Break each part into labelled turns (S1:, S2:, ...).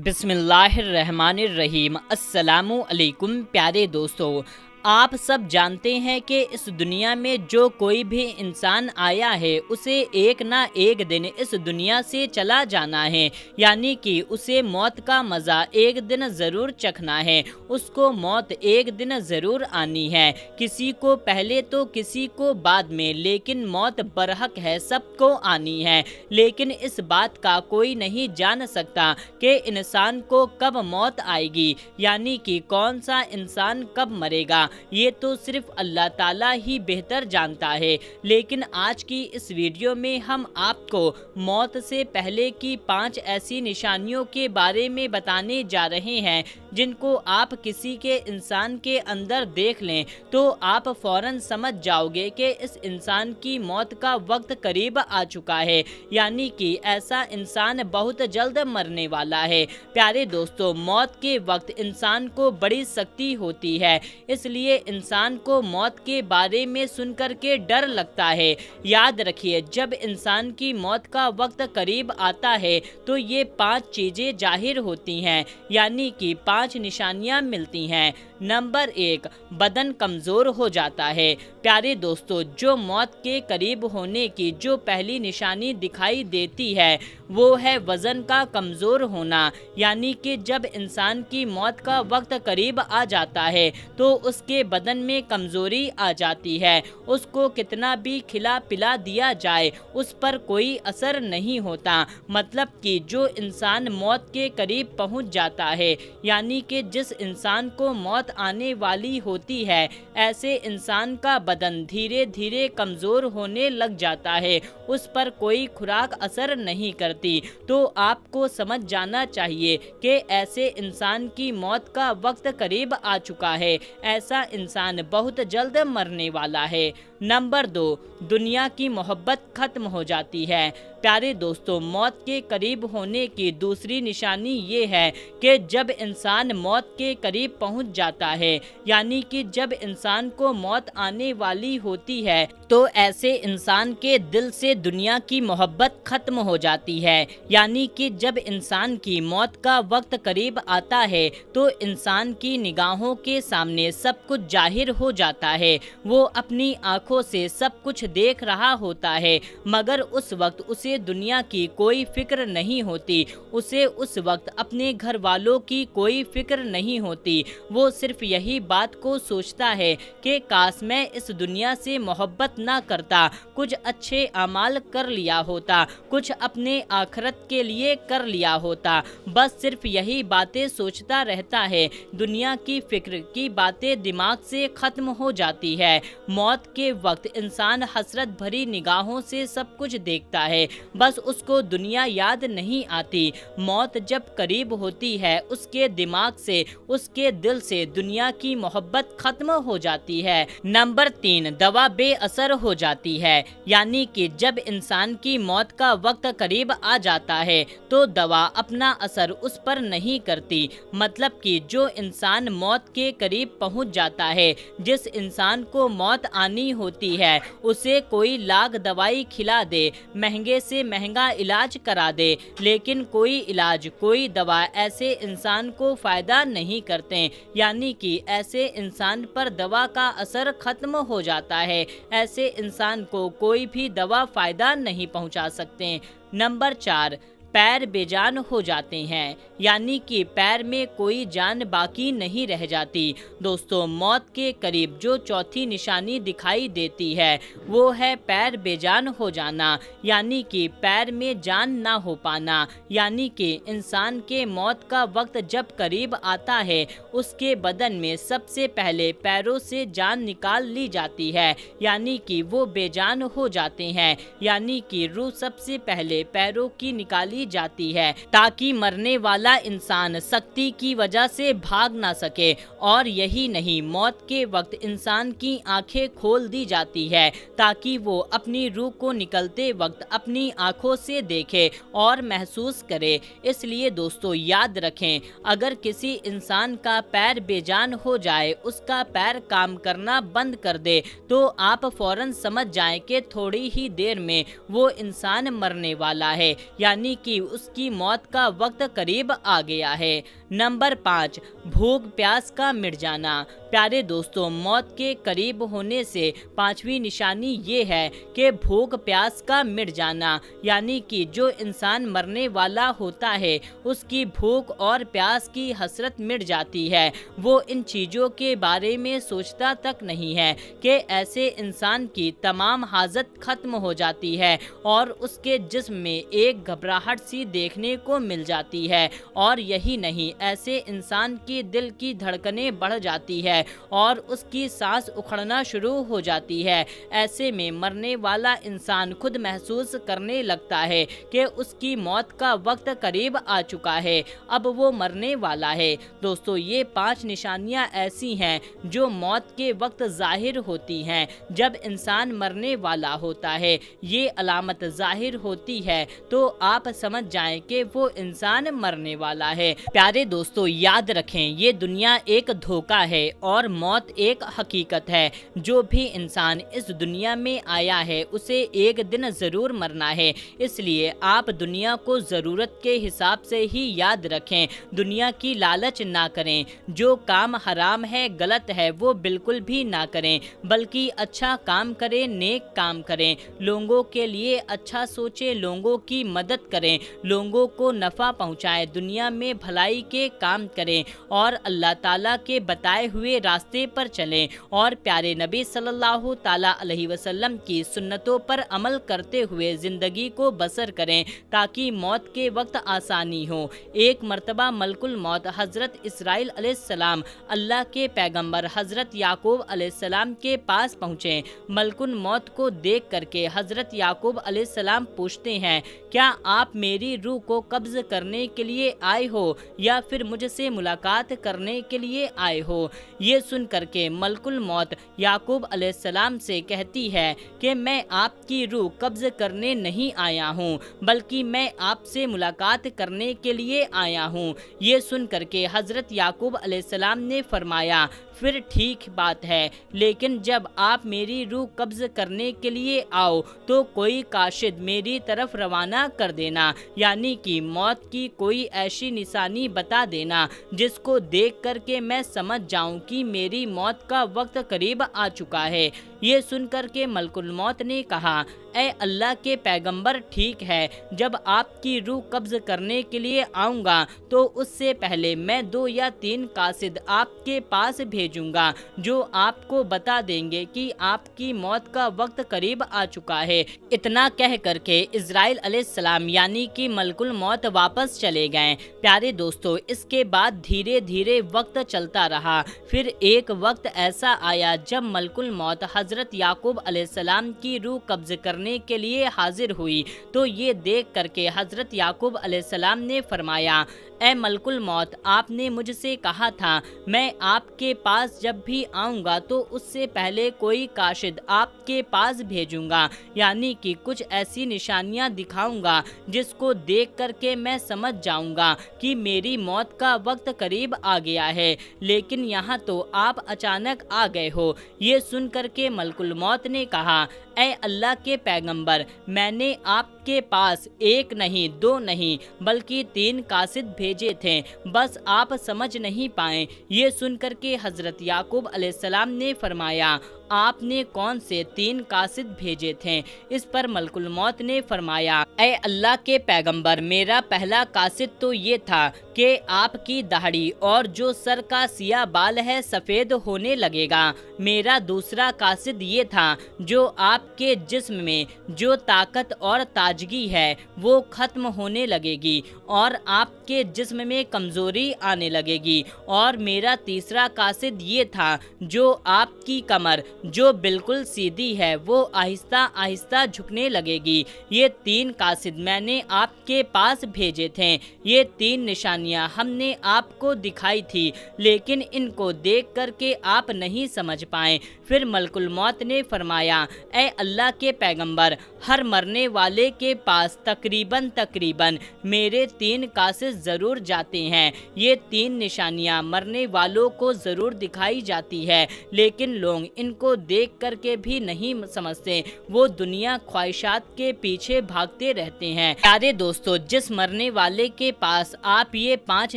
S1: بسم اللہ الرحمن الرحیم۔ السلام علیکم پیارے دوستو، آپ سب جانتے ہیں کہ اس دنیا میں جو کوئی بھی انسان آیا ہے اسے ایک نہ ایک دن اس دنیا سے چلا جانا ہے، یعنی کہ اسے موت کا مزہ ایک دن ضرور چکھنا ہے، اس کو موت ایک دن ضرور آنی ہے، کسی کو پہلے تو کسی کو بعد میں، لیکن موت برحق ہے، سب کو آنی ہے۔ لیکن اس بات کا کوئی نہیں جان سکتا کہ انسان کو کب موت آئے گی، یعنی کہ کون سا انسان کب مرے گا، یہ تو صرف اللہ تعالیٰ ہی بہتر جانتا ہے۔ لیکن آج کی اس ویڈیو میں ہم آپ کو موت سے پہلے کی 5 ایسی نشانیوں کے بارے میں بتانے جا رہے ہیں جن کو آپ کسی کے انسان کے اندر دیکھ لیں تو آپ فوراً سمجھ جاؤ گے کہ اس انسان کی موت کا وقت قریب آ چکا ہے، یعنی کہ ایسا انسان بہت جلد مرنے والا ہے۔ پیارے دوستو، موت کے وقت انسان کو بڑی سختی ہوتی ہے، اس لیے انسان کو موت کے بارے میں سن کر کے ڈر لگتا ہے۔ یاد رکھیے، جب انسان کی موت کا وقت قریب آتا ہے تو یہ 5 چیزیں ظاہر ہوتی ہیں، یعنی کہ 5 نشانیاں ملتی ہیں۔ نمبر 1، بدن کمزور ہو جاتا ہے۔ پیارے دوستو، جو موت کے قریب ہونے کی جو پہلی نشانی دکھائی دیتی ہے وہ ہے وزن کا کمزور ہونا، یعنی کہ جب انسان کی موت کا وقت قریب آ جاتا ہے تو اس کے بدن میں کمزوری آ جاتی ہے، اس کو کتنا بھی کھلا پلا دیا جائے اس پر کوئی اثر نہیں ہوتا۔ مطلب کہ جو انسان موت کے قریب پہنچ جاتا ہے، یعنی کہ جس انسان کو موت آنے والی ہوتی ہے، ایسے انسان کا بدن دھیرے دھیرے کمزور ہونے لگ جاتا ہے، اس پر کوئی خوراک اثر نہیں کرتی۔ تو آپ کو سمجھ جانا چاہیے کہ ایسے انسان کی موت کا وقت قریب آ چکا ہے، ایسا انسان بہت جلد مرنے والا ہے۔ نمبر 2، دنیا کی محبت ختم ہو جاتی ہے۔ پیارے دوستو، موت کے قریب ہونے کی دوسری نشانی یہ ہے کہ جب انسان موت کے قریب پہنچ جاتا ہے، یعنی کہ جب انسان کو موت آنے والی ہوتی ہے تو ایسے انسان کے دل سے دنیا کی محبت ختم ہو جاتی ہے، یعنی کہ جب انسان کی موت کا وقت قریب آتا ہے تو انسان کی نگاہوں کے سامنے سب کچھ ظاہر ہو جاتا ہے، وہ اپنی آنکھوں سے سب کچھ دیکھ رہا ہوتا ہے، مگر اس وقت اسے دنیا کی کوئی فکر نہیں ہوتی، اسے اس وقت اپنے گھر والوں کی کوئی فکر نہیں ہوتی، وہ صرف یہی بات کو سوچتا ہے کہ کاش میں اس دنیا سے محبت نہ کرتا، کچھ اچھے اعمال کر لیا ہوتا، کچھ اپنے آخرت کے لیے کر لیا ہوتا، بس صرف یہی باتیں سوچتا رہتا ہے۔ دنیا کی فکر کی باتیں دماغ سے ختم ہو جاتی ہے۔ موت کے وقت انسان حسرت بھری نگاہوں سے سب کچھ دیکھتا ہے، بس اس کو دنیا یاد نہیں آتی۔ موت جب قریب ہوتی ہے اس کے دماغ سے، اس کے دل سے دنیا کی محبت ختم ہو جاتی ہے۔ نمبر 3، دوا بے اثر ہو جاتی ہے، یعنی کہ جب انسان کی موت کا وقت قریب آ جاتا ہے تو دوا اپنا اثر اس پر نہیں کرتی۔ مطلب کہ جو انسان موت کے قریب پہنچ جاتا ہے، جس انسان کو موت آنی ہوتی ہے، اسے کوئی لاکھ دوائی کھلا دے، مہنگے سے مہنگا علاج کرا دے، لیکن کوئی علاج، کوئی دوا ایسے انسان کو فائدہ نہیں کرتے، یعنی کہ ایسے انسان پر دوا کا اثر ختم ہو جاتا ہے، ایسے انسان کو کوئی بھی دوا فائدہ نہیں پہنچا سکتے۔ نمبر 4، پیر بے جان ہو جاتے ہیں، یعنی کہ پیر میں کوئی جان باقی نہیں رہ جاتی۔ دوستو، موت کے قریب جو چوتھی نشانی دکھائی دیتی ہے وہ ہے پیر بے جان ہو جانا، یعنی کہ پیر میں جان نہ ہو پانا، یعنی کہ انسان کے موت کا وقت جب قریب آتا ہے اس کے بدن میں سب سے پہلے پیروں سے جان نکال لی جاتی ہے، یعنی کہ وہ بے جان ہو جاتے ہیں، یعنی کہ روح سب سے پہلے پیروں کی نکالی جاتی ہے تاکہ مرنے والا انسان سختی کی وجہ سے بھاگ نہ سکے۔ اور یہی نہیں، موت کے وقت انسان کی آنکھیں کھول دی جاتی ہے تاکہ وہ اپنی روح کو نکلتے وقت اپنی آنکھوں سے دیکھے اور محسوس کرے۔ اس لیے دوستو یاد رکھیں، اگر کسی انسان کا پیر بے جان ہو جائے، اس کا پیر کام کرنا بند کر دے تو آپ فوراً سمجھ جائیں کہ تھوڑی ہی دیر میں وہ انسان مرنے والا ہے، یعنی کہ कि उसकी मौत का वक्त करीब आ गया है। नंबर 5, भूख प्यास का मिट जाना। प्यारे दोस्तों, मौत के करीब होने से पांचवी निशानी ये है कि भूख प्यास का मिट जाना, यानी कि जो इंसान मरने वाला होता है उसकी भूख और प्यास की हसरत मिट जाती है। वो इन चीज़ों के बारे में सोचता तक नहीं है कि ऐसे इंसान की तमाम हाजत खत्म हो जाती है और उसके जिस्म में एक घबराहट सी देखने को मिल जाती है। और यही नहीं, ऐसे इंसान की दिल की धड़कनें बढ़ जाती है और उसकी सांस उखड़ना शुरू हो जाती है। ऐसे में मरने वाला इंसान खुद महसूस करने लगता है कि उसकी मौत का वक्त करीब आ चुका है, अब वो मरने वाला है। दोस्तों, ये 5 निशानियां ऐसी हैं जो मौत के वक्त जाहिर होती हैं। जब इंसान मरने वाला होता है, ये अलामत जाहिर होती है तो आप समझ जाएं कि वो इंसान मरने वाला है। प्यारे दोस्तों, याद रखें, ये दुनिया एक धोखा है और मौत एक हकीकत है। जो भी इंसान इस दुनिया में आया है उसे एक दिन ज़रूर मरना है, इसलिए आप दुनिया को ज़रूरत के हिसाब से ही याद रखें। दुनिया की लालच ना करें। जो काम हराम है, गलत है, वो बिल्कुल भी ना करें, बल्कि अच्छा काम करें, नेक काम करें, लोगों के लिए अच्छा सोचें, लोगों की मदद करें, लोगों को नफ़ा पहुँचाएं, दुनिया में भलाई के काम करें और अल्लाह ताला के बताए हुए रास्ते पर चलें और प्यारे नबी सल्लल्लाहु ताला अलैहि वसल्लम की सुन्नतों पर अमल करते हुए ज़िंदगी को बसर करें ताकि मौत के वक्त आसानी हो। एक मर्तबा मलकुल मौत हज़रत इसराइल अलैहिस्सलाम अल्लाह के पैगंबर हज़रत याकूब अलैहिस्सलाम के पास पहुँचे। मलकुल मौत को देख करके हज़रत याकूब अलैहिस्सलाम पूछते हैं, क्या आप मेरी रूह को कब्ज़ करने के लिए आए हो या फिर मुझसे मुलाकात करने के लिए आए हो? ये सुन करके मलकुल मौत याकूब अलैहिस्सलाम से कहती है कि मैं आपकी रूह कब्ज़ करने नहीं आया हूँ, बल्कि मैं आपसे मुलाकात करने के लिए आया हूँ। ये सुन करके हज़रत याकूब अलैहिस्सलाम ने फरमाया, फिर ठीक बात है, लेकिन जब आप मेरी रूह कब्ज़ करने के लिए आओ तो कोई काशिद मेरी तरफ रवाना कर देना, यानी कि मौत की कोई ऐसी निशानी बता देना जिसको देख करके मैं समझ जाऊं कि मेरी मौत का वक्त करीब आ चुका है। ये सुनकर के मलकुल मौत ने कहा, ए अल्लाह के पैगंबर, ठीक है, जब आपकी रूह कब्ज़ करने के लिए आऊँगा तो उससे पहले मैं 2 या 3 कासिद आपके पास भेजूँगा जो आपको बता देंगे कि आपकी मौत का वक्त करीब आ चुका है। इतना कह करके इज़राइल अलैहिस्सलाम यानी कि मलकुल मौत वापस चले गए। प्यारे दोस्तों, इसके बाद धीरे धीरे वक्त चलता रहा। फिर एक वक्त ऐसा आया जब मलकुल मौत हज़रत याकूब अलैहिस्सलाम की रूह कब्ज़ करने के लिए हाजिर हुई तो ये देख करके हज़रत याकूब अलैहिस्सलाम ने फरमाया, ए मलकुल मौत, आपने मुझसे कहा था मैं आपके पास जब भी आऊँगा तो उससे पहले कोई काशिद आपके पास भेजूँगा, यानी कि कुछ ऐसी निशानियाँ दिखाऊँगा जिसको देख करके मैं समझ जाऊँगा कि मेरी मौत का वक्त करीब आ गया है, लेकिन यहाँ तो आप अचानक आ गए हो। ये सुन करके मलकुल मौत ने कहा, ए अल्लाह के पैगंबर, मैंने आपके पास 1 नहीं 2 नहीं बल्कि 3 कासिद भेजे थे, बस आप समझ नहीं पाए। ये सुनकर के हज़रत याकूब अलैहिस्सलाम ने फरमाया, आपने कौन से 3 कासिद भेजे थे? इस पर मलकुल मौत ने फरमाया, ए अल्लाह के पैगंबर, मेरा पहला कासिद तो ये था कि आपकी दाढ़ी और जो सर का सिया बाल है सफ़ेद होने लगेगा। मेरा दूसरा कासिद ये था जो आपके जिस्म में जो ताकत और ताजगी है वो ख़त्म होने लगेगी और आपके जिस्म में कमज़ोरी आने लगेगी। और मेरा तीसरा कासिद ये था जो आपकी कमर जो बिल्कुल सीधी है वो आहिस्ता आहिस्ता झुकने लगेगी। ये 3 कासिद मैंने आपके पास भेजे थे। ये 3 निशानियां हमने आपको दिखाई थी, लेकिन इनको देख करके आप नहीं समझ पाए। फिर मलकुल मौत ने फरमाया, ए अल्लाह के पैगंबर, हर मरने वाले के पास तकरीबन मेरे 3 कासिस ज़रूर जाते हैं। ये 3 निशानियाँ मरने वालों को ज़रूर दिखाई जाती है, लेकिन लोग इनको देख करके भी नहीं समझते, वो दुनिया ख्वाहिशात के पीछे भागते रहते हैं। प्यारे दोस्तों, जिस मरने वाले के पास आप ये 5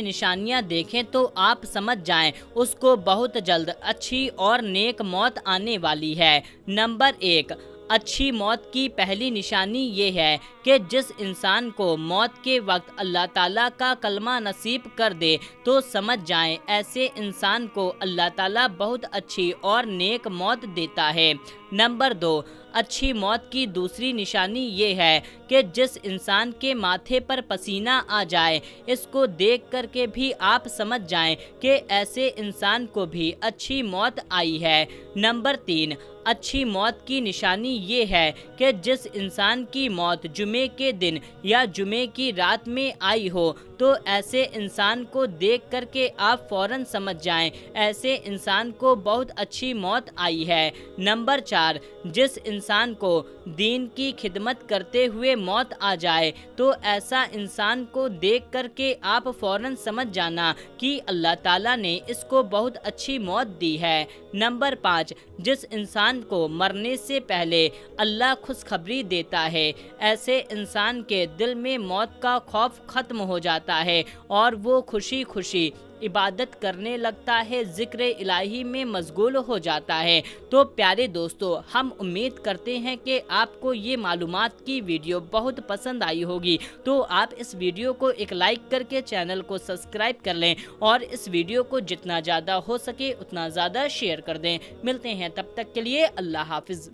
S1: निशानियाँ देखें तो आप समझ जाएं उसको बहुत जल्द अच्छी और नेक मौत आने वाली है। नंबर 1, अच्छी मौत की पहली निशानी ये है कि जिस इंसान को मौत के वक्त अल्लाह ताला का कलमा नसीब कर दे तो समझ जाएं ऐसे इंसान को अल्लाह ताला बहुत अच्छी और नेक मौत देता है। नंबर 2, अच्छी मौत की दूसरी निशानी ये है कि जिस इंसान के माथे पर पसीना आ जाए, इसको देख करके भी आप समझ जाएं कि ऐसे इंसान को भी अच्छी मौत आई है। नंबर 3, अच्छी मौत की निशानी ये है कि जिस इंसान की मौत जुमे के दिन या जुमे की रात में आई हो तो ऐसे इंसान को देख करके आप फौरन समझ जाएं ऐसे इंसान को बहुत अच्छी मौत आई है। नंबर 4, जिस इंसान को दीन की खिदमत करते हुए मौत आ जाए तो ऐसा इंसान को देख करके आप फौरन समझ जाना कि अल्लाह ताला ने इसको बहुत अच्छी मौत दी है। नंबर 5, जिस इंसान को मरने से पहले अल्लाह खुशखबरी देता है, ऐसे इंसान के दिल में मौत का खौफ खत्म हो जाता है और वो खुशी खुशी इबादत करने लगता है, ज़िक्र इलाही में मशगूल हो जाता है। तो प्यारे दोस्तों, हम उम्मीद करते हैं कि आपको ये मालूमात की वीडियो बहुत पसंद आई होगी, तो आप इस वीडियो को एक लाइक करके चैनल को सब्सक्राइब कर लें और इस वीडियो को जितना ज़्यादा हो सके उतना ज़्यादा शेयर कर दें। मिलते हैं तब तक के लिए, अल्लाह हाफिज़।